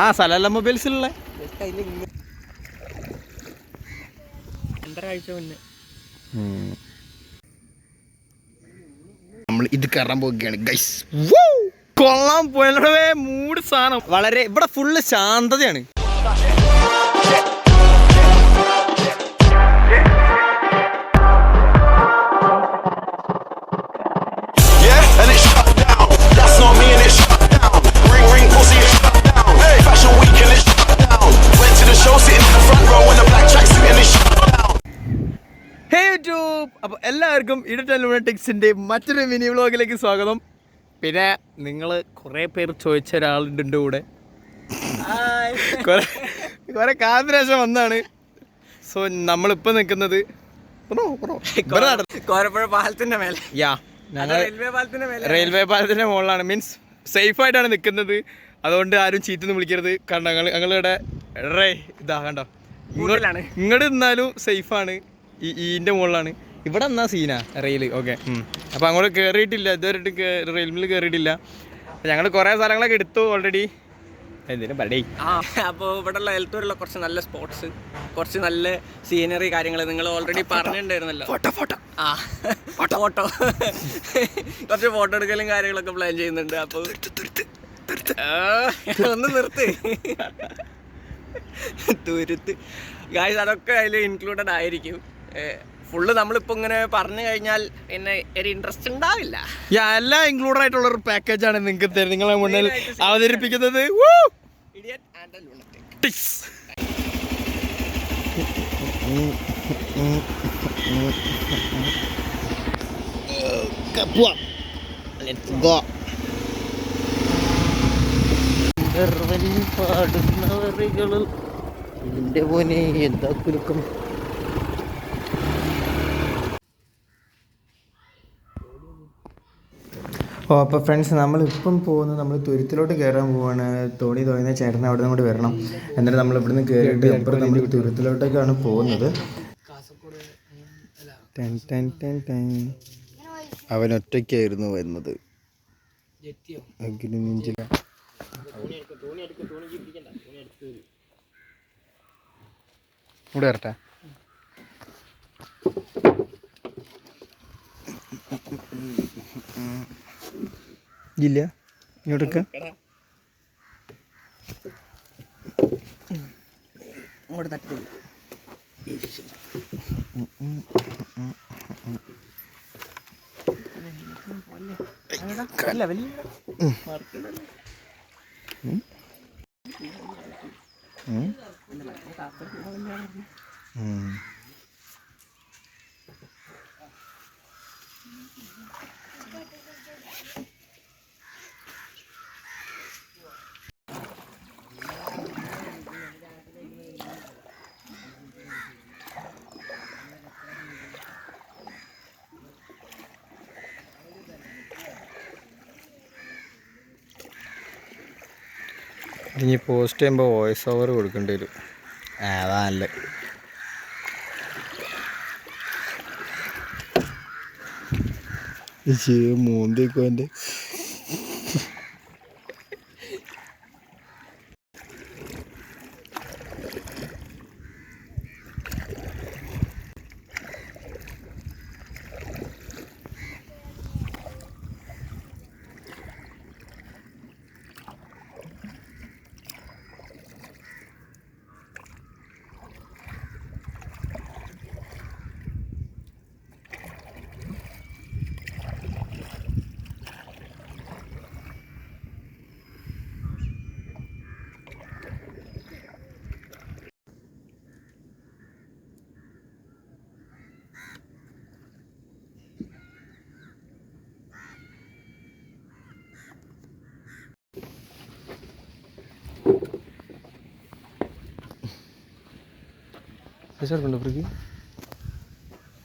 ആ സ്ഥലമല്ല മൊബൈൽസിലുള്ള 2.5 ആഴ്ച മുന്നേ നമ്മൾ ഇത് കയറാൻ പോവുകയാണ് ഗൈസ്. കൊള്ളാൻ പോയേ മൂട് സാധനം. വളരെ ഇവിടെ ഫുള്ള് ശാന്തതയാണ്. അപ്പോൾ എല്ലാവർക്കും ടെക്സിൻ്റെ മറ്റൊരു മിനി വ്ളോഗിലേക്ക് സ്വാഗതം. പിന്നെ നിങ്ങൾ കുറേ പേര് ചോദിച്ച ഒരാളുണ്ട് എൻ്റെ കൂടെ. കുറെ കാലത്തിനു വന്നാണ്. സോ നമ്മളിപ്പോൾ നിൽക്കുന്നത് പാലത്തിൻ്റെ മേലെ. റെയിൽവേ പാലത്തിൻ്റെ മുകളിലാണ്. മീൻസ് സേഫായിട്ടാണ് നിൽക്കുന്നത്. അതുകൊണ്ട് ആരും ചീറ്റൊന്നും വിളിക്കരുത്. കണ്ടോ ഞങ്ങളിവിടെ ഇതാ കണ്ടോ, ഇങ്ങോട്ട് നിന്നാലും സേഫാണ്. ഈൻ്റെ മുകളിലാണ്. ഇവിടെ എന്നാ സീനാ റെയില്. ഓക്കെ, അപ്പോൾ അങ്ങോട്ട് കയറിയിട്ടില്ല ഇതുവരെ. റെയിൽമിൽ കയറിയിട്ടില്ല. ഞങ്ങൾ കുറേ സ്ഥലങ്ങളൊക്കെ എടുത്തു ഓൾറെഡി. എന്തിനും പറയേ. അപ്പോൾ ഇവിടെയുള്ള എലത്തൂരുള്ള കുറച്ച് നല്ല സ്പോട്ട്സ്, കുറച്ച് നല്ല സീനറി കാര്യങ്ങൾ നിങ്ങൾ ഓൾറെഡി പറഞ്ഞിട്ടുണ്ടായിരുന്നല്ലോ. ഫോട്ടോ കുറച്ച് ഫോട്ടോ എടുക്കലും കാര്യങ്ങളൊക്കെ പ്ലാൻ ചെയ്യുന്നുണ്ട്. അപ്പോൾ ഒന്ന് നിർത്ത് തുരുത്ത് ഗായ്സ്, അതൊക്കെ അതിൽ ഇൻക്ലൂഡഡ് ആയിരിക്കും. ഫുള്ള് നമ്മളിപ്പോൾ ഇങ്ങനെ പറഞ്ഞു കഴിഞ്ഞാൽ പിന്നെ ഒരു ഇൻട്രസ്റ്റ് ഉണ്ടാവില്ല. എല്ലാം ഇൻക്ലൂഡഡ് ആയിട്ടുള്ളൊരു പാക്കേജാണ് നിങ്ങൾക്ക് നിങ്ങളെ മുന്നിൽ അവതരിപ്പിക്കുന്നത്. എന്റെ പോനെ എന്താ കുലുക്കം. അപ്പോൾ ഫ്രണ്ട്സ്, നമ്മളിപ്പം പോകുന്നത് നമ്മൾ തുരുത്തിലോട്ട് കയറാൻ പോവാണ്. തോണി തോന്നുന്ന ചേട്ടനെ അവിടെ നിന്ന് കൂടി വരണം. എന്നിട്ട് നമ്മൾ ഇവിടുന്ന് കയറിയിട്ട് അപ്പുറം നമ്മൾ തുരുത്തിലോട്ടേക്കാണ് പോകുന്നത്. അവൻ ഒറ്റയ്ക്കായിരുന്നു വരുന്നത്. ഇവിടെ വരട്ടെ. ഇല്ല ഇങ്ങോട്ടൊക്കെ ഇനി പോസ്റ്റ് ചെയ്യുമ്പോൾ വോയിസ് ഓവർ കൊടുക്കേണ്ടി വരും. അതാ നല്ല മൂന്തേക്കോ എൻ്റെ.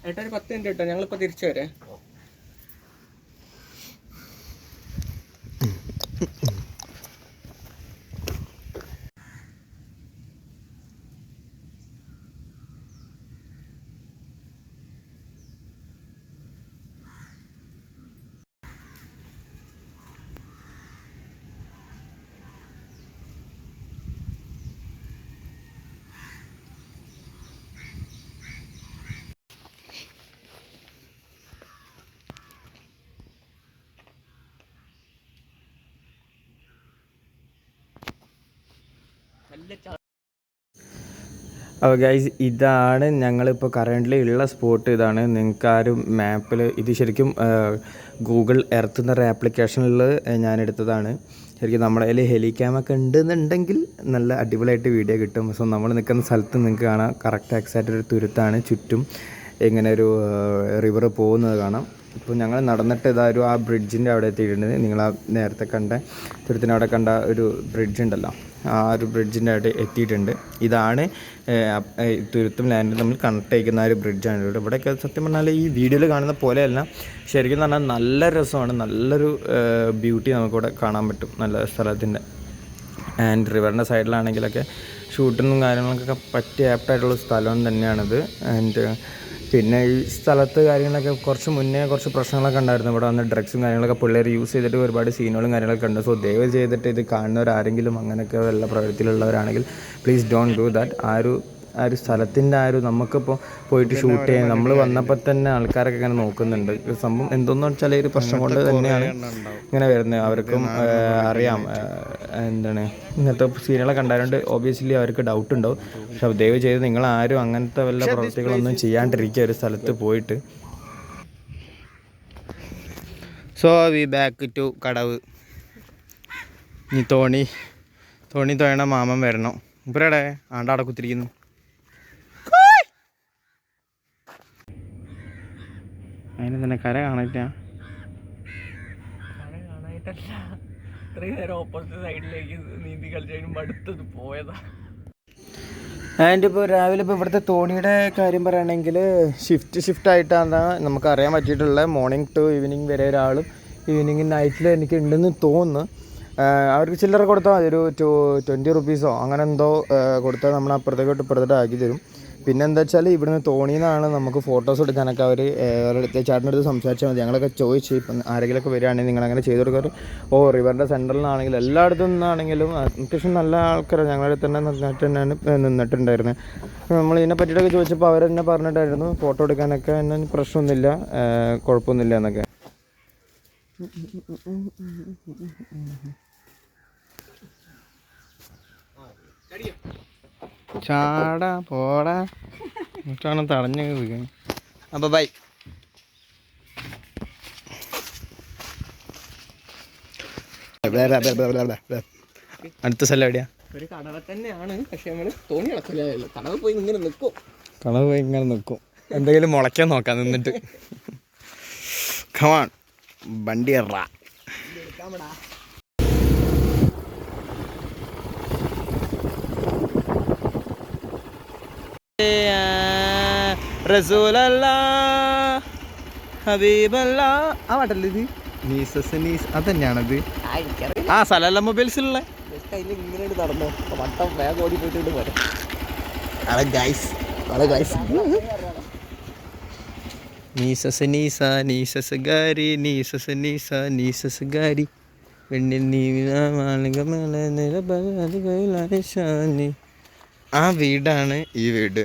ഏട്ടാ ഒരു 10 മിനിറ്റ് കേട്ടോ, ഞങ്ങളിപ്പോൾ തിരിച്ചു വരെ. അപ്പോൾ ഗൈസ് ഇതാണ് ഞങ്ങളിപ്പോൾ കറൻ്റ്ലി ഉള്ള സ്പോട്ട്. ഇതാണ്. നിങ്ങൾക്ക് ആരും മാപ്പിൽ ഇത് ശരിക്കും ഗൂഗിൾ എർത്ത് എന്നൊരു ആപ്ലിക്കേഷനിൽ ഞാൻ എടുത്തതാണ്. ശരിക്കും നമ്മുടെ കയ്യിൽ ഹെലിക്യാമൊക്കെ ഉണ്ടെന്നുണ്ടെങ്കിൽ നല്ല അടിപൊളിയായിട്ട് വീഡിയോ കിട്ടും. സോ നമ്മൾ നിൽക്കുന്ന സ്ഥലത്ത് നിങ്ങൾക്ക് കാണാം കറക്റ്റ് എക്സാക്റ്റ് ഒരു തുരുത്താണ്. ചുറ്റും ഇങ്ങനെ ഒരു റിവർ പോകുന്നത് കാണാം. ഇപ്പോൾ ഞങ്ങൾ നടന്നിട്ട് ഇതാരും ആ ബ്രിഡ്ജിൻ്റെ അവിടെ എത്തിയിട്ടുണ്ട്. നിങ്ങൾ ആ നേരത്തെ കണ്ട തുരുത്തിനവിടെ കണ്ട ഒരു ബ്രിഡ്ജ് ഉണ്ടല്ലോ, ആ ഒരു ബ്രിഡ്ജിൻ്റെ അവിടെ എത്തിയിട്ടുണ്ട്. ഇതാണ് തുരുത്തും ലാൻഡും തമ്മിൽ കണക്ട് ചെയ്യിക്കുന്ന ഒരു ബ്രിഡ്ജാണ്. ഇവിടെയൊക്കെ സത്യം പറഞ്ഞാൽ ഈ വീഡിയോയിൽ കാണുന്ന പോലെയല്ല, ശരിക്കും പറഞ്ഞാൽ നല്ല രസമാണ്. നല്ലൊരു ബ്യൂട്ടി നമുക്കിവിടെ കാണാൻ പറ്റും നല്ല സ്ഥലത്തിൻ്റെ. ആൻഡ് റിവറിൻ്റെ സൈഡിലാണെങ്കിലൊക്കെ ഷൂട്ടിനും കാര്യങ്ങളൊക്കെ പറ്റിയ ആപ്റ്റായിട്ടുള്ള സ്ഥലം തന്നെയാണിത്. ആൻഡ് പിന്നെ ഈ സ്ഥലത്ത് കാര്യങ്ങളൊക്കെ കുറച്ച് മുന്നേ കുറച്ച് പ്രശ്നങ്ങളൊക്കെ ഉണ്ടായിരുന്നു. ഇവിടെ വന്ന് ഡ്രഗ്സും കാര്യങ്ങളൊക്കെ പിള്ളേർ യൂസ് ചെയ്തിട്ട് ഒരുപാട് സീനുകളും കാര്യങ്ങളൊക്കെ ഉണ്ട്. സോ ദയവ് ചെയ്തിട്ട് ഇത് കാണുന്നവരാരെങ്കിലും അങ്ങനെയൊക്കെ വല്ല പ്രവൃത്തിയിലുള്ളവരാണെങ്കിൽ പ്ലീസ് ഡോണ്ട് ഡു ദാറ്റ്. ആ ഒരു സ്ഥലത്തിൻ്റെ ആ ഒരു നമുക്കിപ്പോൾ പോയിട്ട് ഷൂട്ട് ചെയ്യാൻ നമ്മൾ വന്നപ്പോൾ തന്നെ ആൾക്കാരൊക്കെ ഇങ്ങനെ നോക്കുന്നുണ്ട്. സംഭവം എന്തെന്ന് വെച്ചാൽ ഒരു പ്രശ്നം കൊണ്ട് തന്നെയാണ് ഇങ്ങനെ വരുന്നത്. അവർക്കും അറിയാം എന്താണ് ഇങ്ങനത്തെ സീനുകളൊക്കെ ഉണ്ടായതുകൊണ്ട് ഓബിയസ്ലി അവർക്ക് ഡൗട്ട് ഉണ്ടാവും. പക്ഷെ ദയവ് ചെയ്ത് നിങ്ങളാരും അങ്ങനത്തെ വല്ല പ്രവൃത്തികളൊന്നും ചെയ്യാണ്ടിരിക്കുക ഒരു സ്ഥലത്ത് പോയിട്ട്. സോ വി ബാക്ക് ടു കടവ്. ഇനി തോണി തോയണ മാമൻ വരണം. ഇവരുടെ ആണ്ടാടെ കുത്തിരിക്കുന്നു. അതിന് തന്നെ കര കാണാനില്ല. ആൻഡ് ഇപ്പോൾ രാവിലെ ഇപ്പോൾ ഇവിടുത്തെ തോണിയുടെ കാര്യം പറയുകയാണെങ്കിൽ ഷിഫ്റ്റ് ആയിട്ടാണ് നമുക്കറിയാൻ പറ്റിയിട്ടുള്ളത്. മോർണിംഗ് ടു ഈവനിങ് വരെ ഒരാളും ഈവനിങ് നൈറ്റിൽ എനിക്ക് ഉണ്ടെന്ന് തോന്നുന്നു. അവർക്ക് ചില്ലറ കൊടുത്താൽ മതി, ഒരു 20 റുപ്പീസോ അങ്ങനെ എന്തോ കൊടുത്താൽ നമ്മൾ അപ്പുറത്തേക്ക് ആക്കി തരും. പിന്നെ എന്താ വെച്ചാൽ ഇവിടുന്ന് തോണിയിൽ നിന്നാണ് നമുക്ക് ഫോട്ടോസ് എടുക്കാനൊക്കെ അവർ ചേട്ടൻ്റെ അടുത്ത് സംസാരിച്ചാൽ മതി. ഞങ്ങളൊക്കെ ചോദിച്ചു ഇപ്പം ആരെങ്കിലുമൊക്കെ വരികയാണെങ്കിൽ നിങ്ങളങ്ങനെ ചെയ്ത് കൊടുക്കാറ്. റിവറിൻ്റെ സെൻറ്ററിൽ നിന്നാണെങ്കിലും എല്ലായിടത്തു നിന്നാണെങ്കിലും അത്യാവശ്യം നല്ല ആൾക്കാർ ഞങ്ങളുടെ അടുത്ത് തന്നെ നന്നായിട്ട് തന്നെയാണ് നിന്നിട്ടുണ്ടായിരുന്നത്. നമ്മൾ ഇതിനെ പറ്റിയിട്ടൊക്കെ ചോദിച്ചപ്പോൾ അവർ തന്നെ പറഞ്ഞിട്ടായിരുന്നു ഫോട്ടോ എടുക്കാനൊക്കെ എന്നെ പ്രശ്നമൊന്നുമില്ല, കുഴപ്പമൊന്നുമില്ല എന്നൊക്കെ. ചാടാ പോടാ എന്നിട്ടാണ് തടഞ്ഞു. അപ്പോൾ ബൈ. അടുത്ത സ്ഥലം എവിടെയാ? ഒരു കടവ തന്നെയാണ്, പക്ഷെ നമ്മള് തോണി കിടക്കില്ല. കടവ് പോയി ഇങ്ങനെ നിൽക്കും. എന്തെങ്കിലും മുളയ്ക്കാൻ നോക്കാം നിന്നിട്ട്. കമാൺ വണ്ടി എറാ. റസൂലല്ലാ ഹബീബല്ലാ ആ പാട്ടല്ലേ ഇത്? നീസ് അതന്നെയാണത്. ആ സലാല മൊബൈൽസിലുള്ള ഇങ്ങനെ നടന്നോ വട്ടം വേഗം ഓടി പോയിട്ട് പോരെ. ആ വീടാണ് ഈ വീട്.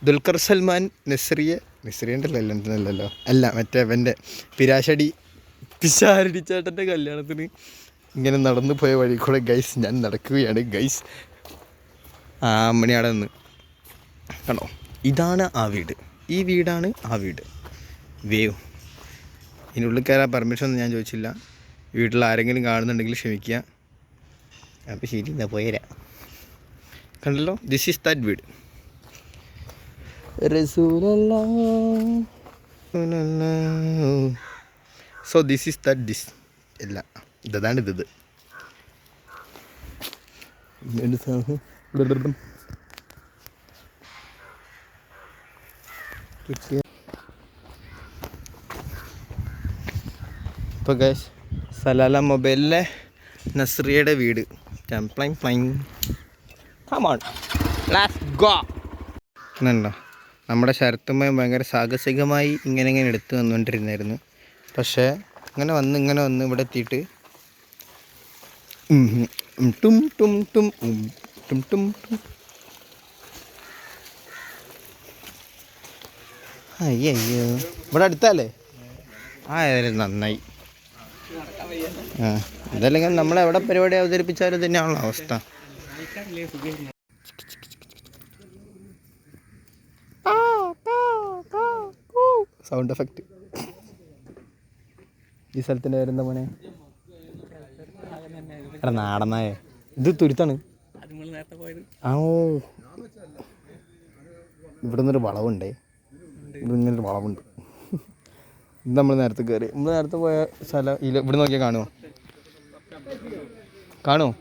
ദുൽഖർ സൽമാൻ നസ്രിയല്ലോ അല്ല മറ്റേ അവൻ്റെ പിശാരടി ചേട്ടൻ്റെ കല്യാണത്തിന് ഇങ്ങനെ നടന്നു പോയ വഴി കൂടെ ഗൈസ് ഞാൻ നടക്കുകയാണ് ഗൈസ്. ആ അമ്മണി അവിടെ നിന്ന് കണ്ടോ, ഇതാണ് ആ വീട്. ഈ വീടാണ് ആ വീട്. വേവ് ഇതിനുള്ളിൽ കയറാൻ പെർമിഷൻ ഒന്നും ഞാൻ ചോദിച്ചില്ല. വീട്ടിൽ ആരെങ്കിലും കാണുന്നുണ്ടെങ്കിൽ ക്ഷമിക്കുക. അപ്പോൾ ശരി ഞാൻ പോയരാ. കണ്ടല്ലോ, ദിസ് ഈസ് ദാറ്റ് വീട്. So this is that this അല്ല ഇതാണ് ഇത്. ഇപ്പോൾ ഗൈസ് സലാല മൊബൈലിലെ നസ്രിയയുടെ വീട്. ണ്ടോ നമ്മുടെ ശരത്തുമ്മ ഭയങ്കര സാഹസികമായി ഇങ്ങനെ എടുത്ത് വന്നുകൊണ്ടിരുന്നായിരുന്നു. പക്ഷേ ഇങ്ങനെ വന്ന് ഇവിടെ എത്തിയിട്ട് ടും ടും ടും ടും ടും ടും. അയ്യോ ഇവിടെ അടുത്തല്ലേ? ഏതായാലും നന്നായി. ഇതല്ലെങ്കിൽ നമ്മളെവിടെ പരിപാടി അവതരിപ്പിച്ചാലും തന്നെയാണല്ലോ അവസ്ഥ. Sound effect. ഈ സ്ഥലത്തിൻ്റെ പേരെന്താ മോനെ? എടാ നാടനായ ഇത് തുരുത്താണ്. ആ ഓ ഇവിടെ നിന്നൊരു വളവുണ്ടേ, ഇവിടെ ഇങ്ങനൊരു വളവുണ്ട്. ഇത് നമ്മൾ നേരത്തെ കയറി, നമ്മൾ നേരത്തെ പോയ സ്ഥലം ഇവിടെ നോക്കിയാൽ കാണുമോ? കാണുമോ?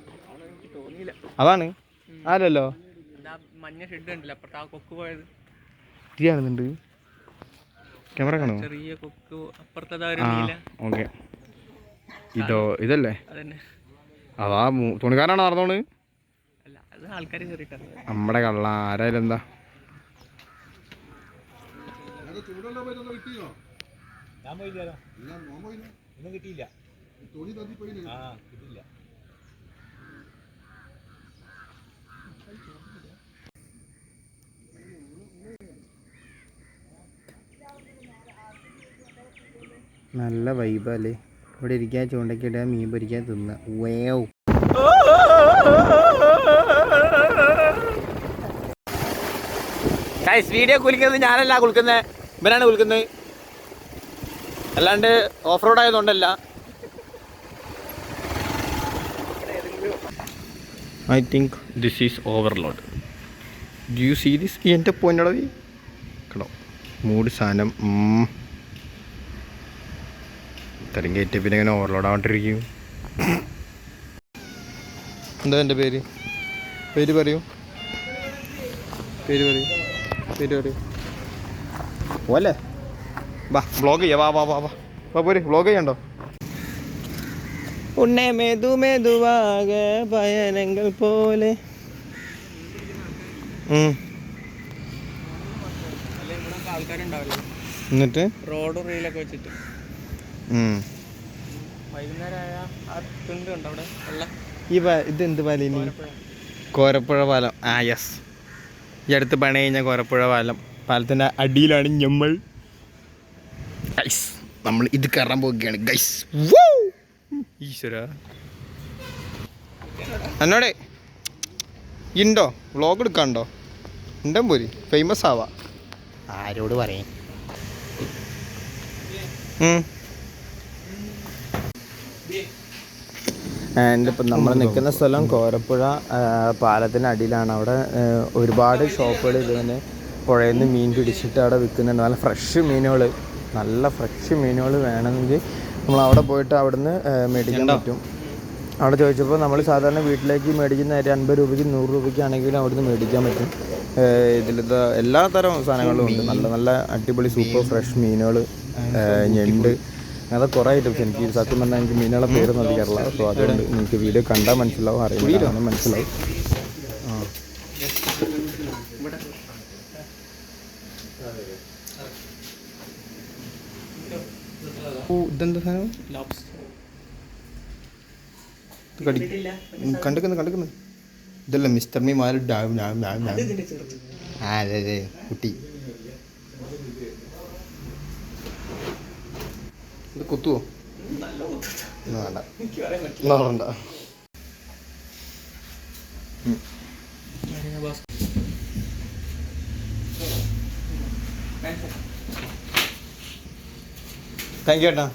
അതാണ് ആരല്ലോ മഞ്ഞ ഷെഡ് ഉണ്ടല്ലോ അപ്പുറത്ത്, ആ കൊക്ക് പോയത് കാണുന്നുണ്ട്. ക്യാമറ കാണുമോ? ചെറിയ കൊക്ക് അപ്പുറത്തെ. ഓക്കെ, ഇതല്ലേ? അതാ തുണിക്കാരാണോ നടന്നോണ്? അല്ല, അത് ആൾക്കാർ കയറിയിട്ടാണ്. നമ്മുടെ കള്ള ആരായാലും എന്താ. നല്ല വൈബല്ലേ ഇവിടെ ഇരിക്കാൻ, ചൂണ്ടയ്ക്ക് ഇടുക, മീൻ പൊരിക്കാൻ, തിന്നുക. വേവ് വീഡിയോ കുലിക്കുന്നത് ഞാനല്ല കുളിക്കുന്നത്, ഇവനാണ് കുളിക്കുന്നത്. അല്ലാണ്ട് ഓഫ് റോഡ് ആയതുകൊണ്ടല്ല. I think this is overload. Do you see this? എൻ്റെ പൊന്നടവി കേട്ടോ, മൂട് സാധനം ഇത്രയും കയറ്റി പിന്നെ ഇങ്ങനെ ഓവർലോഡ് ആവാണ്ടിരിക്കും. എന്താ എൻ്റെ പേര്? പേര് പറയൂ, പേര് പറയൂ, പേര് പറയൂ. പോലെ വാ വ്ളോഗ് ചെയ്യാം, വാ വാ വാ വാ വാ പോര്, വ്ളോഗ് ചെയ്യണ്ടോ? ഉണ്ണേ മെതു മെതുവാക പയനങ്ങൾ പോലെ. എന്നിട്ട് റോഡ് റീലൊക്കെ വെച്ചിട്ട് വൈകുന്നേരം ഇതെന്ത് പാലം? കോരപ്പുഴ പാലം. ആ യെസ്, ഈ അടുത്ത് പണി കഴിഞ്ഞ കോരപ്പുഴ പാലം. പാലത്തിൻ്റെ അടിയിലാണ് നമ്മൾ ഇത് കയറാൻ പോവുകയാണ് ഗൈസ്. ഈശ്വര എന്നോടെ ഉണ്ടോ വ്ളോഗ് എടുക്കാനുണ്ടോ? ഉണ്ടോ പോരി, ഫേമസ് ആവാ. ആരോട് പറയും? ആൻഡ് ഇപ്പം നമ്മൾ നിൽക്കുന്ന സ്ഥലം കോരപ്പുഴ പാലത്തിൻ്റെ അടിയിലാണ്. അവിടെ ഒരുപാട് ഷോപ്പുകൾ ഇതിന് പുഴയിൽ നിന്ന് മീൻ പിടിച്ചിട്ട് അവിടെ വിൽക്കുന്നുണ്ട്. നല്ല ഫ്രഷ് മീനുകൾ, നല്ല ഫ്രഷ് മീനുകൾ വേണമെങ്കിൽ നമ്മൾ അവിടെ പോയിട്ട് അവിടെ നിന്ന് മേടിക്കാൻ പറ്റും. അവിടെ ചോദിച്ചപ്പോൾ നമ്മൾ സാധാരണ വീട്ടിലേക്ക് മേടിക്കുന്ന 50 രൂപയ്ക്ക് 100 രൂപയ്ക്കാണെങ്കിലും അവിടെ നിന്ന് മേടിക്കാൻ പറ്റും. ഇതിലത്തെ എല്ലാ തരം സാധനങ്ങളും ഉണ്ട്. നല്ല നല്ല അടിപൊളി സൂപ്പർ ഫ്രഷ് മീനുകൾ, ഞണ്ട്, അങ്ങനത്തെ കുറേ ഐറ്റംസ്. എനിക്ക് സത്യം പറഞ്ഞാൽ എനിക്ക് മീനുകളെ പേരൊന്നും അറിയാറില്ല. സോ അതുകൊണ്ട് നിങ്ങൾക്ക് വീഡിയോ കണ്ടാൽ മനസ്സിലാവും, അറിയില്ല മനസ്സിലാവും. ഇതെന്താ സാധനം? കണ്ടിക്കുന്നു ഇതല്ല മിസ്റ്റർ മീ മാല. അതെ അതെ കുട്ടി, ഇത് കുത്തുവോ? വേണ്ട വേണ്ട. താങ്ക് യു ഏട്ടാ.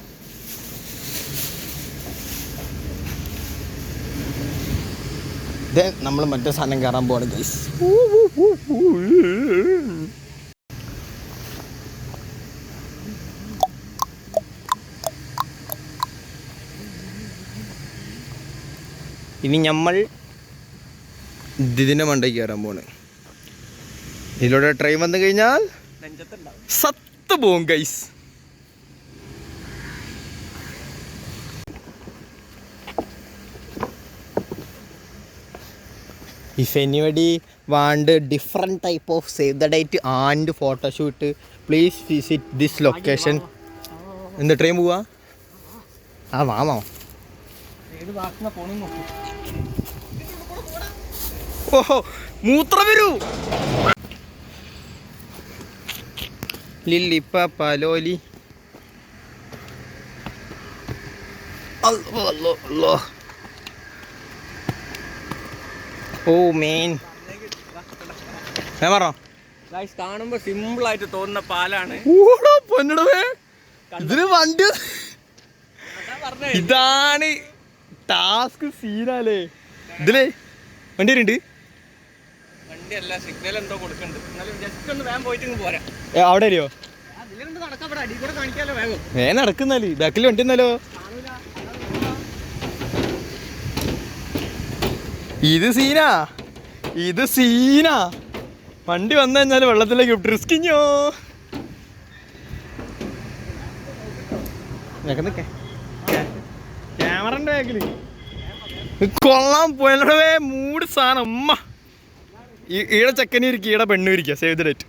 ഇത് നമ്മൾ മറ്റേ സാധനം കയറാൻ പോവാണ് ഗൈസ്. ഇനി നമ്മൾ ഇതിൻ്റെ മണ്ടയ്ക്ക് കയറാൻ പോവാണ്. ഇതിലൂടെ ട്രെയിൻ വന്നു കഴിഞ്ഞാൽ സത്ത് പോവും guys. If anybody want different type of save the date and photo shoot, please visit this location. In the train പോവാ? ആ വാമോ. ഓഹോ മൂത്ര വരൂ. ലില്ലി പാപ്പ ലോലി. അല്ലോ അല്ലോ അല്ലോ. ഓ മെയിൻ ഞാൻ പറഞ്ഞോ ഗൈസ് കാണുമ്പോ സിമ്പിൾ ആയിട്ട് തോന്നുന്ന പാലാണ്. ഇതിന് വണ്ടി ഇതാണ് ടാസ്ക് സീനാലേ. ഇതിലേ വണ്ടി വരുന്നുണ്ട്. വണ്ടിയല്ല സിഗ്നൽ എന്തോ കൊടുക്കണ്ട്. എന്നാലും ജസ്റ്റ് ഒന്ന് വേഗം പോയിട്ട് പോരാ. അവിടെ അറിയോ നടക്കാൻ അടി കൂടെ കാണിക്കാലോ വേഗം. വേഗം നടക്കുന്നാല് ബാക്കിൽ വണ്ടി എന്നാലോ. ഇത് സീനാ വണ്ടി വന്നു കഴിഞ്ഞാൽ വെള്ളത്തിലേക്ക് റിസ്കിഞ്ഞോ. ക്യാമറന്റെ ബാക്കില് കൊള്ളാൻ പോയേ മൂട് സാധനം. ഉമ്മ ഈടെ ചെക്കനും ഇരിക്കും, ഈടെ പെണ്ണും ഇരിക്കുക. Save the date.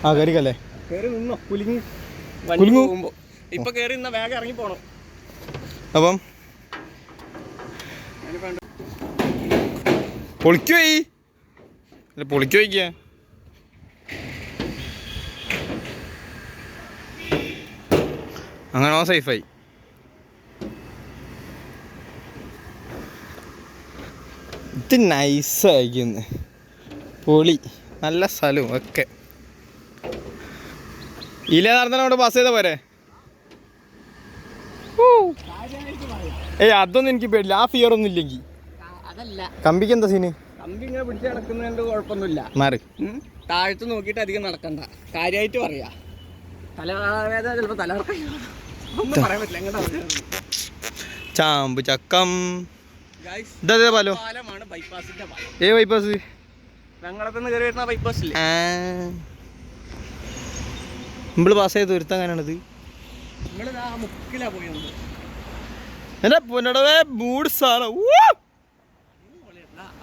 ആ കയറിക്കല്ലേ കുലുങ്ങുമ്പോ ഇപ്പൊ കേറി വേഗം ഇറങ്ങി പോണം. അപ്പം പൊളിക്കുപോയി പൊളിക്കുപോയിക്ക. അങ്ങനെ സേഫായി. ഇത് നൈസായിക്കുന്നു. പൊളി, നല്ല സ്ഥലവും ഒക്കെ. ഇല്ലാതെ പാസ് ചെയ്താൽ പോരെ. ഏയ് അതൊന്നും എനിക്ക് പേടില്ല. ആ ഫിയർ ഒന്നും ഇല്ലെങ്കിൽ. കമ്പിക്ക് എന്താ സീന്? കമ്പി ഇങ്ങനെ പിടിച്ച് നടക്കുന്നതിന്റെ കുഴപ്പമൊന്നുമില്ല. മാറി താഴത്ത് നോക്കിയിട്ട് അധികം നടക്കണ്ട. കാര്യമായിട്ട് പറയാ. തലവേദന ചിലപ്പോ തലകറക്കം ഒന്നും പറയാൻ പറ്റില്ല. എങ്ങോട്ടാ ചാമ്പ് ചക്കം. പാലമാണ് ബൈപ്പാസിന്റെ പാലം. ഏ ബൈപ്പാസ്? വെങ്ങളത്തുനിന്ന് കയറി വരുന്ന ബൈപ്പാസ് ഇല്ലേ? നമ്മള് പാസ് ചെയ്ത് ഒരുത്ത അങ്ങനെയാണത്. നമ്മള് മുക്കിലാ പോയത്. എന്റെ പൊന്നടവേ മൂഡ് സാധനം.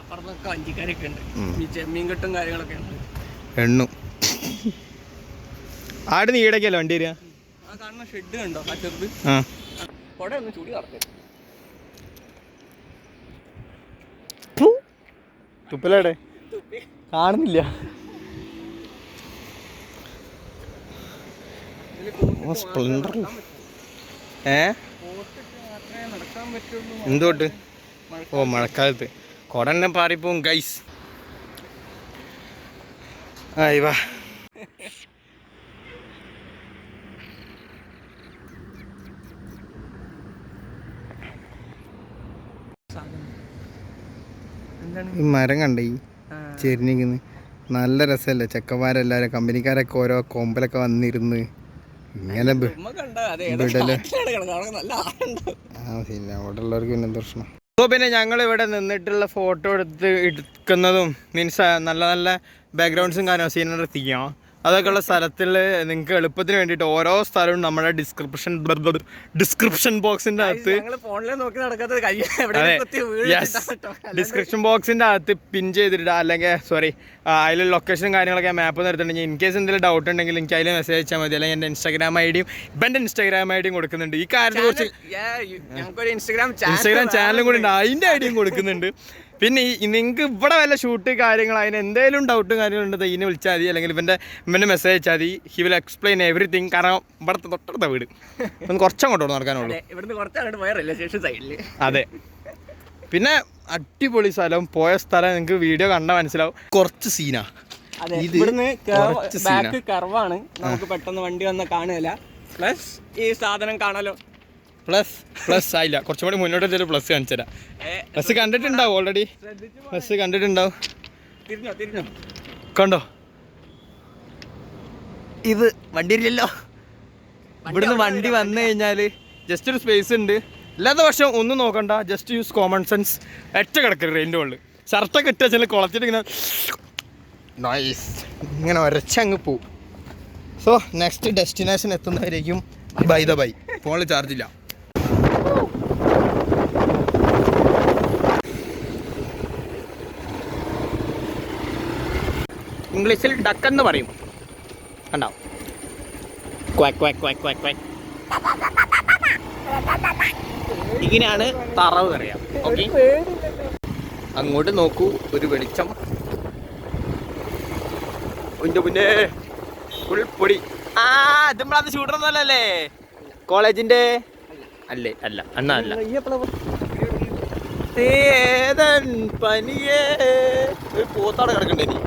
അപ്പുറത്തൊക്കെ വഞ്ചിക്കാരൊക്കെ ഉണ്ട്. ഈ ചെമ്മീൻ കെട്ടും കാര്യങ്ങളൊക്കെ ഉണ്ട്. എണ്ണു ആട് നീടക്കല്ലോ വണ്ടി വരിക. ആ കാണുന്ന ഷെഡ് കണ്ടോ? ആ ചെറുത് കൊട ഒന്ന് ചൂടി നടക്കരുത്. തുപ്പലടെ കാണുന്നില്ല. സ്പ്ലെൻഡർ എന്തോട്ട്? ഓ മഴക്കാലത്ത് കൊട തന്നെ പാറിപ്പോവും ഗൈസ്. ആയി വാ. ഈ മരം കണ്ട ഈ ചെരിഞ്ഞിരിക്കുന്നു. നല്ല രസമല്ലേ? ചെക്കന്മാരെല്ലാരും കമ്പനിക്കാരൊക്കെ ഓരോ കൊമ്പലൊക്കെ വന്നിരുന്ന് ഇങ്ങനെ വിടല്. അവിടെ ഉള്ളവർക്ക് പിന്നെ പ്രശ്നം. അപ്പോൾ പിന്നെ ഞങ്ങൾ ഇവിടെ നിന്നിട്ടുള്ള ഫോട്ടോ എടുക്കുന്നതും മീൻസ് നല്ല നല്ല ബാക്ക്ഗ്രൗണ്ട്സും കാര്യവും സീനറി എത്തിക്കാം. അതൊക്കെ ഉള്ള സ്ഥലത്തിൽ നിങ്ങൾക്ക് എളുപ്പത്തിന് വേണ്ടിയിട്ട് ഓരോ സ്ഥലവും നമ്മുടെ ഡിസ്ക്രിപ്ഷൻ ബോക്സിൻ്റെ അകത്ത് ഡിസ്ക്രിപ്ഷൻ ബോക്സിൻ്റെ അകത്ത് പിൻ ചെയ്തിട്ട് അല്ലെങ്കിൽ അതിൽ ലൊക്കേഷനും കാര്യങ്ങളൊക്കെ മാപ്പ് നിർത്തിയിട്ടുണ്ടെങ്കിൽ ഇൻ കേസ് എന്തെങ്കിലും ഡൗട്ട് ഉണ്ടെങ്കിൽ എനിക്ക് അതിൽ മെസ്സേജ് അയച്ചാൽ മതി. അല്ലെങ്കിൽ എൻ്റെ ഇൻസ്റ്റാഗ്രാം ഐ ഡിയും ഇപ്പം എൻ്റെ ഇൻസ്റ്റാഗ്രാം ഐ ഡിയും കൊടുക്കുന്നുണ്ട്. ഈ കാര്യത്തെ കുറിച്ച് ഇൻസ്റ്റാഗ്രാം ചാനലും കൂടി ഉണ്ട്, അതിൻ്റെ ഐ ഡിയും കൊടുക്കുന്നുണ്ട്. പിന്നെ നിങ്ങൾക്ക് ഇവിടെ വല്ല ഷൂട്ട് കാര്യങ്ങൾ അതിന് എന്തെങ്കിലും ഡൗട്ടും കാര്യങ്ങളുണ്ട് ഇതിനെ വിളിച്ചാൽ മതി, അല്ലെങ്കിൽ ഇവൻ്റെ മെസ്സേജ് അയച്ചാൽ മതി. He will explain everything. കാരണം ഇവിടുത്തെ തൊട്ടടുത്ത വീട് ഒന്ന് കുറച്ചങ്ങോട്ട് നടക്കാനുള്ളൂ. അതെ. പിന്നെ അടിപൊളി സ്ഥലം, പോയ സ്ഥലം നിങ്ങൾക്ക് വീഡിയോ കണ്ടാൽ മനസ്സിലാവും. കുറച്ച് സീനാ. ബാക്ക് കർവാണ്, നമുക്ക് പെട്ടെന്ന് വണ്ടി വന്നാൽ കാണുകയില്ല. പ്ലസ് ഈ സാധനം കാണാലോ. പ്ലസ് ആയില്ല, കുറച്ചും കൂടി മുന്നോട്ട് ഒരു പ്ലസ് കാണിച്ചു തരാം. പ്ലസ് കണ്ടിട്ടുണ്ടാവും ഓൾറെഡി. പ്ലസ് കണ്ടിട്ടുണ്ടാവും. കണ്ടോ? ഇത് വണ്ടി ഇല്ലല്ലോ. ഇവിടുന്ന് വണ്ടി വന്നു കഴിഞ്ഞാൽ ജസ്റ്റ് ഒരു സ്പേസ് ഉണ്ട്. അല്ലാത്ത പക്ഷം ഒന്നും നോക്കണ്ട, ജസ്റ്റ് യൂസ് കോമൺ സെൻസ്. ഒറ്റ കിടക്കരുത് അതിൻ്റെ ഉള്ളിൽ. ഷർട്ടൊക്കെ ഇട്ട് വെച്ചാൽ കുളത്തിട്ട് ഇങ്ങനെ നൈസ് ഇങ്ങനെ ഒരച്ചങ്ങ് പോവും. സോ നെക്സ്റ്റ് ഡെസ്റ്റിനേഷൻ എത്തുന്നവരേക്കും ബൈ ദ ബൈ. ഫോണിൽ ചാർജില്ല. ഇംഗ്ലീഷിൽ ഡക്ക് എന്ന് പറയും. കണ്ടോ? Quack quack quack quack quack. ഇങ്ങനെയാണ് താറാവ് അറിയാം. ഓക്കെ, അങ്ങോട്ട് നോക്കൂ, ഒരു വെളിച്ചം. പിന്നെ ഫുൾ പൊടി. ഇത് നമ്മളത് ഷൂട്ടറൊന്നുമല്ലേ? കോളേജിന്റെ അല്ലേ? അല്ല, അണ്ണ അല്ല. ഏതൻ പനിയേ ഒരു പോത്താണ് കിടക്കണ്ടേ നീ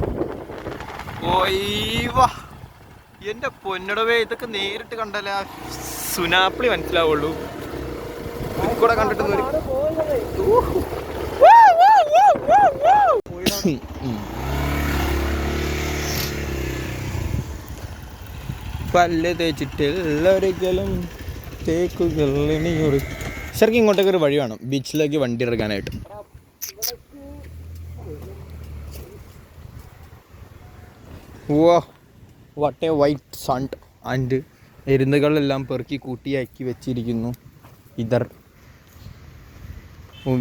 ഓയ്വാ എൻ്റെ പൊന്നടവേ ഇതൊക്കെ നേരിട്ട് കണ്ടല്ലേ സുനാപ്പിളി മനസ്സിലാവുള്ളൂ കൂടെ കണ്ടിട്ട് പല്ല് തേച്ചിട്ട് എല്ലാവരും തേക്കുകൾ ഇനിയൊരു ശരിക്കും ഇങ്ങോട്ടേക്ക് ഒരു വഴി വേണം ബീച്ചിലേക്ക് വണ്ടി ഇറക്കാനായിട്ട്. Oh what a white sand and എരുന്നുകളെല്ലാം പെറുക്കി കൂട്ടിയാക്കി വെച്ചിരിക്കുന്നു. ഇതർ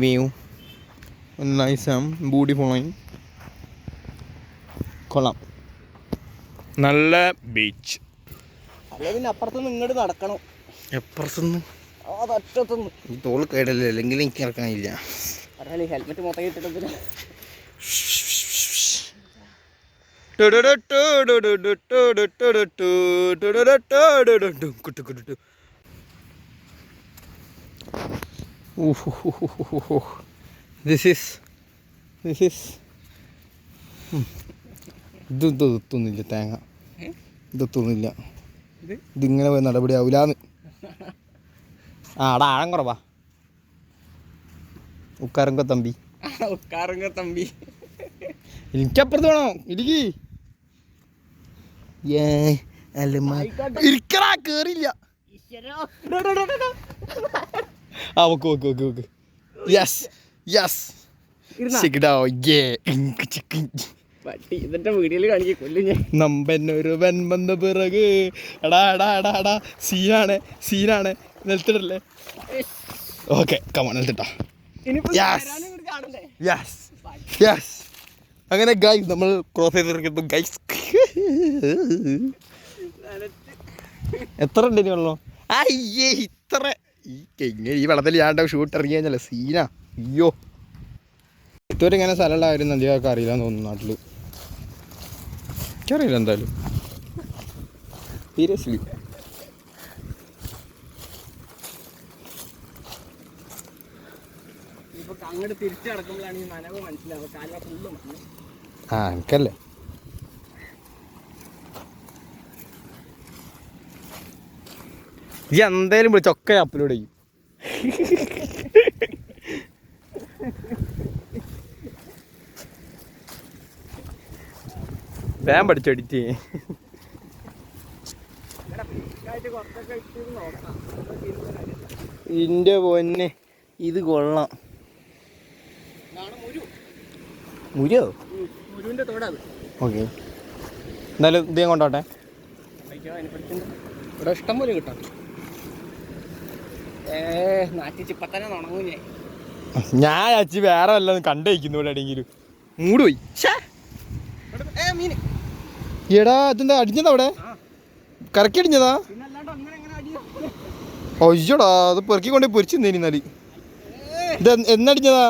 വ്യൂ നൈസ് ബ്യൂട്ടിഫുൾ കൊള്ളാം നല്ല ബീച്ച്. അല്ലെ പിന്നെ അപ്പുറത്തുനിന്ന് ഇങ്ങോട്ട് നടക്കണം. എപ്പുറത്തുനിന്ന് അതറ്റത്തുനിന്ന് ഈ തോൾ കേടല്ലേ അല്ലെങ്കിൽ എനിക്ക് ഇറക്കാനില്ല. ഹെൽമെറ്റ് മൊത്തം ഇട്ടിട്ട് ഇതൊന്നുമില്ല തേങ്ങ ഇതൊന്നുമില്ല ഇതിങ്ങനെ പോയി നടപടി ആവൂലാന്ന്. ആടാ ആഴം കുറവാ ഉക്കാരങ്ക തമ്പി എനിക്കപ്പുറത്ത് വേണോ ഇടുക്കി ഇരിക്കടാ കേറില്ല. ആ okay okay okay okay yes yes ഇതിന്റെ വീഡിയോയിൽ കാണിക്കും കൊല്ലും ഞാൻ. നമ്പന്നൊരു വെൻപന്ന പിറക് എടാ എടാ എടാ എടാ സീനാണ് സീനാണ് നിലത്തിടല്ലേ. ഓക്കെ കമോൺ നിലത്തിട്ടാ. യെസ് യെസ് അങ്ങനെ ഗൈസ് നമ്മൾ ക്രോസ് ചെയ്തിരിക്കുന്നു ഗൈസ്. എത്ര ഉണ്ട് ഇനി വെള്ളം? അയ്യേ ഇത്ര ഈ വെള്ളത്തിൽ ഞാണ്ട ഷൂട്ട് ഇറങ്ങി കഴിഞ്ഞാൽ സീനാ. അയ്യോ ഇതുവരെ ഇങ്ങനെ സ്ഥലമുള്ള കാര്യം അധികമൊക്കെ അറിയില്ലാന്ന് തോന്നുന്നു നാട്ടിൽ. എനിക്കറിയില്ല എന്തായാലും സീരിയസ്ലി. അങ്ങോട്ട് തിരിച്ചു കിടക്കുമ്പോഴാണ് ഈ നനവ് മനസ്സിലാവുക. കാല ഫുള്ള് മണ്ണ്. ആ എനിക്കല്ലേ ഈ എന്തായാലും വിളിച്ചൊക്കെ അപ്ലോഡ് ചെയ്യും. വേഗം പഠിച്ചു എഡിറ്റ് ചെയ്യേ. ഇന്റെ പൊന്നെ ഇത് കൊള്ളാം. മുരോ ഓക്കെ എന്തായാലും ഇത് ഞാൻ കൊണ്ടോട്ടെ. ഇവിടെ ഇഷ്ടം പോലെ കിട്ടാം. നാട്ടിച്ചിപ്പത്തന്നെ തുടങ്ങും ഞാൻ അച്ഛി വേറെ വല്ലതും കണ്ടു വയ്ക്കുന്നു ഇവിടെ എവിടെയെങ്കിലും മൂടുപോയി. എടാ ഇതെന്താ അടിഞ്ഞതാ അവിടെ കറക്കി അടിഞ്ഞതാ? ഒയ്യോടാ അത് പെറുക്കി കൊണ്ടേ പൊരിച്ചു തന്നേനാല്. ഇത് എന്നടിഞ്ഞതാ?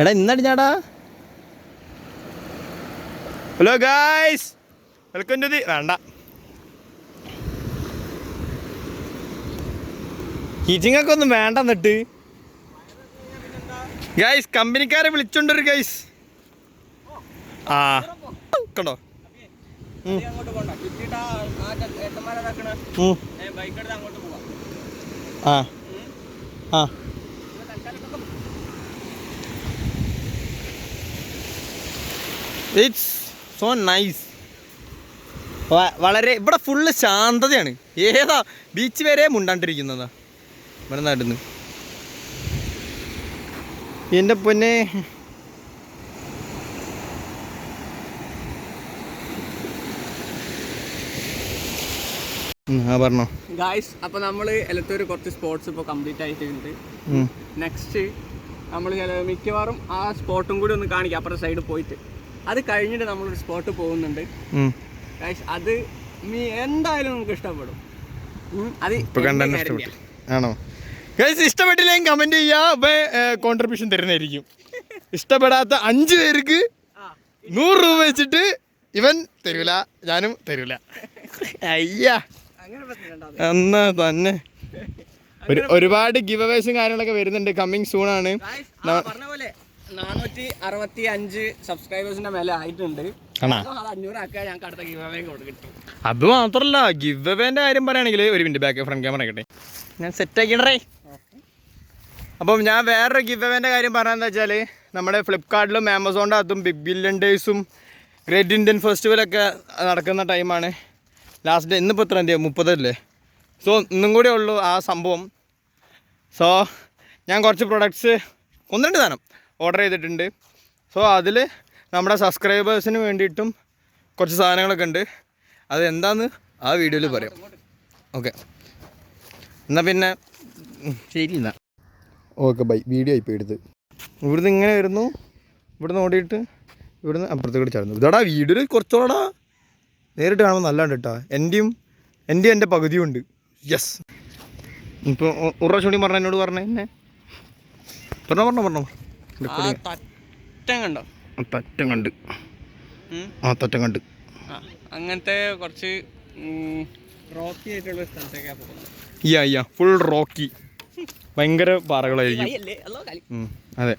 എടാ ഇന്നടിഞ്ഞാടാ. Hello guys welcome to the വേണ്ട ഹീറ്റിങ്ങൊക്കെ ഒന്നും വേണ്ട. എന്നിട്ട് ഗൈസ് കമ്പനിക്കാരെ വിളിച്ചോണ്ടൊരു ഗൈസ്. ആ കണ്ടോ ആ ആ ഇറ്റ്സ് സോ നൈസ്. വളരെ ഇവിടെ ഫുള്ള് ശാന്തതയാണ്. ഏതാ ബീച്ച് വരെ മുണ്ടാണ്ടിരിക്കുന്നതാ ഇവിടെ നാട്ടിൽ. എൻ്റെ പൊന്നെ പറഞ്ഞോ ഗായ്സ്. അപ്പോൾ നമ്മൾ എലത്തൂർ കുറച്ച് സ്പോർട്സ് ഇപ്പോൾ കംപ്ലീറ്റ് ആയിട്ടുണ്ട്. നെക്സ്റ്റ് നമ്മൾ മിക്കവാറും ആ സ്പോട്ടും കൂടി ഒന്ന് കാണിക്കാം അപ്പുറത്തെ സൈഡ് പോയിട്ട്. അത് കഴിഞ്ഞിട്ട് നമ്മളൊരു സ്പോട്ട് പോകുന്നുണ്ട് ഗായ്സ്. അത് എന്തായാലും നമുക്ക് ഇഷ്ടപ്പെടും. അത് ആണോ ഗൈസ്? ഇഷ്ടപ്പെട്ടില്ലെങ്കിൽ കമന്റ് ചെയ്യാ, കോൺട്രിബ്യൂഷൻ തരുന്നതായിരിക്കും. ഇഷ്ടപ്പെടാത്ത 5 പേർക്ക് 100 രൂപ വെച്ചിട്ട് ഇവൻ തരൂല, ഞാനും തരൂല. അയ്യാ എന്നാ തന്നെ ഒരുപാട് ഗിവ് അവേസും കാര്യങ്ങളൊക്കെ വരുന്നുണ്ട്. കമ്മിങ് സൂൺ ആണ്. പറഞ്ഞ പോലെ 465 സബ്സ്ക്രൈബേഴ്സിന്റെ മേലെ ആയിട്ടുണ്ട്. അത് മാത്രല്ല ഗിവ് അവേന്റെ കാര്യം പറയുകയാണെങ്കിൽ ഒരു മിനിറ്റ് ബാക്ക് ഫ്രണ്ട് ക്യാമറ ആക്കട്ടെ, ഞാൻ സെറ്റ് ആക്കിയിടേ. അപ്പം ഞാൻ വേറൊരു ഗിവ് അവേന്റെ കാര്യം പറയാന്ന് വെച്ചാൽ നമ്മുടെ ഫ്ലിപ്കാർട്ടിലും ആമസോണിൻ്റെ അകത്തും ബിഗ് ബില്യൺ ഡേയ്സും ഗ്രേറ്റ് ഇന്ത്യൻ ഫെസ്റ്റിവലൊക്കെ നടക്കുന്ന ടൈമാണ്. ലാസ്റ്റ് ഡേ ഇന്നിപ്പോൾ എത്ര തീയതി 30 അല്ലേ? സോ ഇന്നും കൂടെ ഉള്ളൂ ആ സംഭവം. സോ ഞാൻ കുറച്ച് പ്രൊഡക്ട്സ് 1-2 സാധനം ഓർഡർ ചെയ്തിട്ടുണ്ട്. സോ അതിൽ നമ്മുടെ സബ്സ്ക്രൈബേഴ്സിന് വേണ്ടിയിട്ടും കുറച്ച് സാധനങ്ങളൊക്കെ ഉണ്ട്. അത് എന്താണെന്ന് ആ വീഡിയോയിൽ പറയാം. ഓക്കെ, എന്നാൽ പിന്നെ ശരി എന്നാൽ ഓക്കെ ബൈ. വീഡിയോ ഇപ്പോൾ എടുത്ത് ഇവിടുന്ന് ഇങ്ങനെ വരുന്നു, ഇവിടുന്ന് ഓടിയിട്ട് ഇവിടുന്ന് അപ്പുറത്തേക്ക് ചടന്നു. ഇതാടാ വീഡിയോയിൽ കുറച്ചുകൂടാ നേരിട്ട് കാണുമ്പോൾ നല്ലതാണ് കേട്ടോ. എൻ്റെയും എൻ്റെ പകുതിയും ഉണ്ട്. യെസ്. ഇപ്പോൾ ഉറ ചൂടി പറഞ്ഞ എന്നോട് പറഞ്ഞേ എന്നെ പറഞ്ഞോ തറ്റം കണ്ടോ? തറ്റം കണ്ട് തറ്റം കണ്ട് അങ്ങനത്തെ കുറച്ച് റോക്കി ആയിട്ടുള്ള സ്ഥലത്തേക്കാണ് പോകുന്നത്. യാ ഫുൾ റോക്കി, ഭയങ്കര പാറകളായിരിക്കും. അതെ.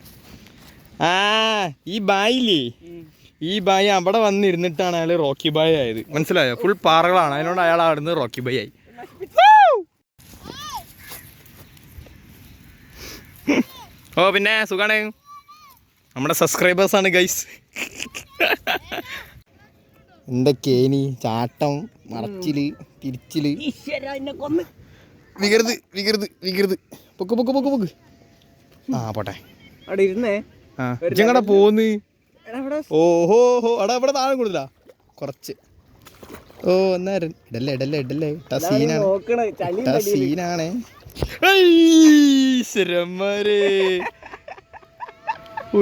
ഈ ബായില്ലേ, ഈ ബായി അവിടെ വന്നിരുന്നിട്ടാണ് അയാൾ റോക്കി ബായ് ആയത്. മനസ്സിലായോ? ഫുൾ പാറകളാണ്, അതിനോട് അയാൾ അവിടുന്ന് റോക്കി ബായ് ആയി. ഓ പിന്നെ സുഖാണ്, നമ്മുടെ സബ്സ്ക്രൈബേഴ്സാണ് ഗൈസ്. എൻ്റെ കേനി ചാട്ടം മറച്ചില് തിരിച്ചില് വികൃത് പൊക്ക്. ആ പോട്ടെ അവിടെ ഇരുന്നേ. ഇങ്ങടെ പോന്ന്. ഓഹോ അവിടെ അവിടെ താഴെ കൊടുത്തില്ല കുറച്ച്. ഓ എന്നാ ഇടല്ലേ സീനാണ്.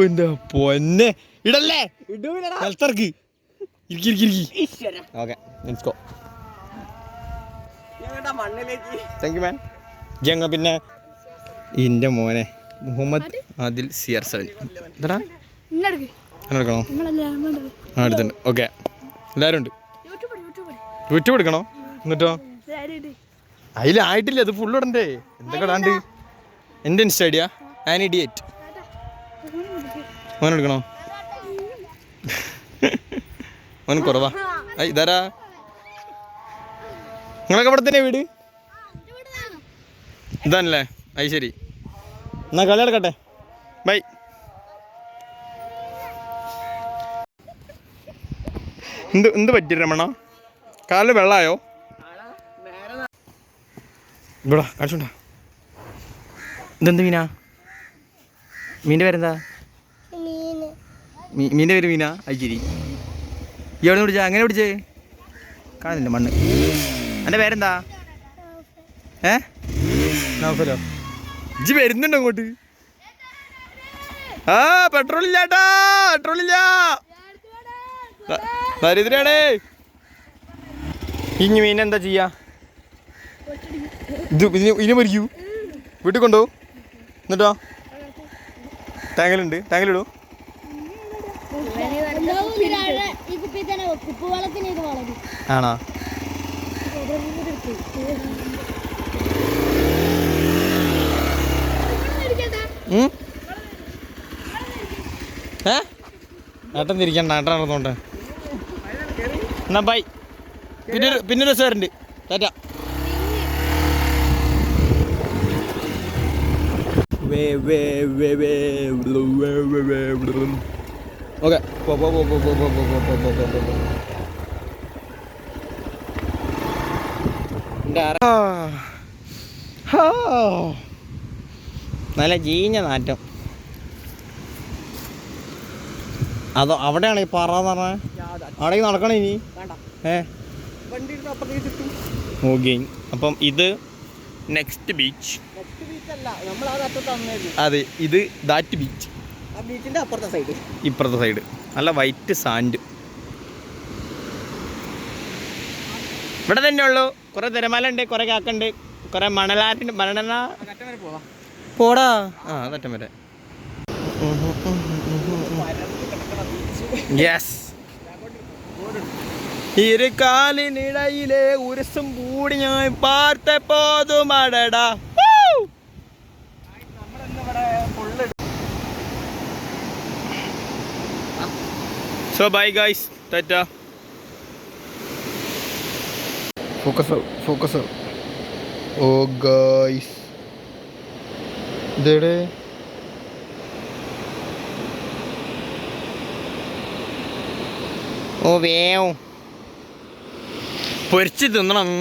എന്താ പൊന്നെ ഇടല്ലേ നിലത്തിറക്ക്. Okay let's go. Thank you man. ജങ്ങ പിന്നെ എൻ്റെ മോനെ മുഹമ്മദ് ആദിൽ CR7 എന്താ എടുക്കണോ? ആ എടുത്തുണ്ട്. ഓക്കെ എല്ലാവരും ഉണ്ട്. യൂട്യൂബ് എടുക്കണോ? എന്നിട്ടോ അതിലായിട്ടില്ല, അത് ഫുള്ള് ഇടണ്ടേ. എന്തൊക്കെ ഇടാണ്ട്? എൻ്റെ ഇൻസ്റ്റ ഐഡിയ ആനിഡിയേറ്റ്. മോൻ എടുക്കണോ? മോൻ കുറവാ. ഇതാരാ? നിങ്ങളൊക്കെ ഇവിടെ തന്നെ വീട് ഇതാണല്ലേ? അത് ശരി, എന്നാ കളി നടക്കട്ടെ. ബൈ. എന്ത് പറ്റി രമണ? കാലിൽ വെള്ളമായോ? ഇവിടെ കാണിച്ചോണ്ടാ. ഇതെന്ത് മീനാ? മീൻ്റെ പേരെന്താ? മീൻ്റെ പേര് മീനാ? അത് ശരി. ഈ എവിടെ പിടിച്ചാ? അങ്ങനെ പിടിച്ചേ കാണുന്നില്ല മണ്ണ്. എൻ്റെ പേരെന്താ? നൗഫലോ? ഇജ്ജ് വരുന്നുണ്ടോ അങ്ങോട്ട്? പെട്രോൾ ഇല്ലാട്ടാ, പെട്രോൾ ഇല്ല. ദരിദ്രയാണേ. ഇനി മീൻ എന്താ ചെയ്യാ? ഇനി മരിക്കൂ. വീട്ടിൽ കൊണ്ടോ? എന്നിട്ടോ ടാങ്കിലുണ്ട്, ടാങ്കിലിടൂ. ആണോ? ഏട്ടൻ തിരിക്കണ്ട, ഏട്ടൻ നടന്നോട്ടെ. എന്നാ ബൈ. പിന്നെ റെസ്റ്റോറൻറ്റ് ടാറ്റ. ഓക്കെ നല്ല ചീഞ്ഞ നാറ്റം. അതോ അവിടെയാണ് ഈ പറന്ന് പറഞ്ഞത്? അവിടേക്ക് നടക്കണം ഇനി. ഓക്കെ, അപ്പം ഇത് നെക്സ്റ്റ് ബീച്ച്. അതെ, ഇത് ദാറ്റ് ബീച്ച്. ഇപ്പുറത്തെ സൈഡ് നല്ല വൈറ്റ് സാൻഡ്. ഇവിടെ തന്നെ ഉള്ളൂ. കുറെ തിരമാല ഉണ്ട്, കുറെ കാക്കുണ്ട്, കുറെ മണലാറ്റിന് പോടാ. അതറ്റം വരെ. യെസ്. ഇരു കാലിനിടയിലെ ഉരസും കൂടി ഞാൻ പാർത്ത പോതുമടടാ. സോ ബൈ ഗൈസ്, ടാറ്റ. ഫോക്കസ്. ഓ ഗൈസ്, ഇതേടെ ഓ വേവ് പൊരിച്ച് തിന്നണം.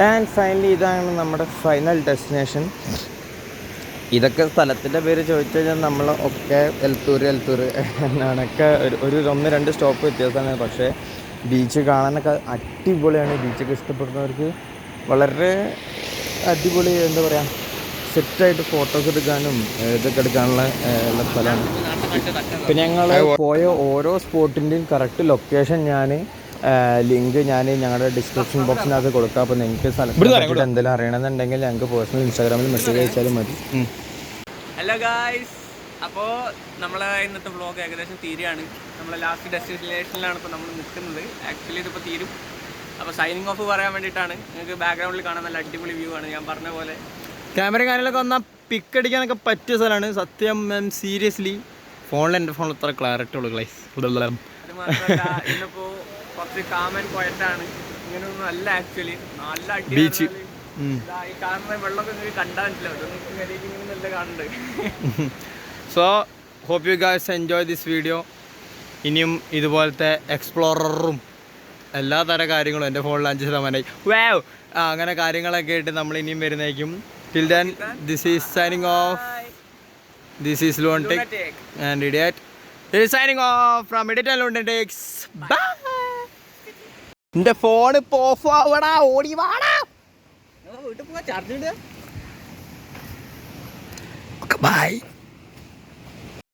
ആൻഡ് ഫൈനലി ഇതാണ് നമ്മുടെ ഫൈനൽ ഡെസ്റ്റിനേഷൻ. ഇതൊക്കെ സ്ഥലത്തിൻ്റെ പേര് ചോദിച്ചു കഴിഞ്ഞാൽ നമ്മൾ ഒക്കെ എലത്തൂർ എന്നാണൊക്കെ ഒരു 1-2 സ്റ്റോപ്പ് വ്യത്യാസമാണ്. പക്ഷേ ബീച്ച് കാണാനൊക്കെ അടിപൊളിയാണ്. ബീച്ചൊക്കെ ഇഷ്ടപ്പെടുന്നവർക്ക് വളരെ അടിപൊളി, എന്താ പറയുക, സെറ്റായിട്ട് ഫോട്ടോസ് എടുക്കാനും ഇതൊക്കെ എടുക്കാനുള്ള ഉള്ള സ്ഥലമാണ്. പിന്നെ ഞങ്ങൾ പോയ ഓരോ സ്പോട്ടിൻ്റെയും കറക്റ്റ് ലൊക്കേഷൻ ലിങ്ക് ഞാൻ ഞങ്ങളുടെ ഡിസ്ക്രിപ്ഷൻ ബോക്സിനകത്ത് കൊടുക്കാം. അപ്പോൾ നിങ്ങൾക്ക് സ്ഥലത്ത് എന്തെങ്കിലും അറിയണമെന്നുണ്ടെങ്കിൽ ഞങ്ങൾക്ക് പേഴ്സണൽ ഇൻസ്റ്റാഗ്രാമിൽ മെസ്സേജ് അയച്ചാലും മതി. ഹലോ ഗായ്സ്, അപ്പോൾ നമ്മളെ ഇന്നത്തെ വ്ളോഗ് ഏകദേശം തീരുകയാണ്. നമ്മളെ ലാസ്റ്റ് ഡെസ്റ്റിനേഷനിലാണ് ഇപ്പോൾ നമ്മൾ നിൽക്കുന്നത്. ആക്ച്വലി ഇതിപ്പോൾ തീരും. അപ്പോൾ സൈനിങ് ഓഫ് പറയാൻ വേണ്ടിയിട്ടാണ്. നിങ്ങൾക്ക് ബാക്ക്ഗ്രൗണ്ടിൽ കാണാൻ നല്ല അടിപൊളി വ്യൂ ആണ്. ഞാൻ പറഞ്ഞ പോലെ ക്യാമറ കാര്യങ്ങളൊക്കെ വന്നാൽ പിക്ക് അടിക്കാനൊക്കെ പറ്റിയ സ്ഥലമാണ്. സത്യം മാം, സീരിയസ്ലി എൻ്റെ ഫോണിൽ ഇത്ര ക്ലാരിറ്റി ഉള്ളൂ ഗൈസ്. അത് മാത്രമല്ല, ഇന്നിപ്പോൾ കുറച്ച് കാമൻ ക്വയറ്റാണ്. ഇങ്ങനെയൊന്നും അല്ല ആക്ച്വലി. നല്ല ബീച്ച് ഈ കാണുന്ന വെള്ളമൊക്കെ നിങ്ങൾക്ക് കണ്ടാനില്ല, ഇങ്ങനെ നല്ല കാണുന്നുണ്ട്. So hope you guys enjoy this video. ഇനിയും ഇതുപോലത്തെ എക്സ്പ്ലോററും എല്ലാ തരം കാര്യങ്ങളും എൻ്റെ ഫോണിൽ 5% വാവ് അങ്ങനെ കാര്യങ്ങളൊക്കെ ആയിട്ട് നമ്മൾ ഇനിയും വരുന്നതായിരിക്കും. Till then, this is signing off. This is Lunatic and Idiot. This is signing off from Idiot and Lunatics. Bye. എൻ്റെ ഫോൺ ഇപ്പോൾ ഓഫ് ആവടാ, ഓടി വാടാ. വീട്ടിൽ പോകാൻ ചാർജ് ഇടുക. ബൈ.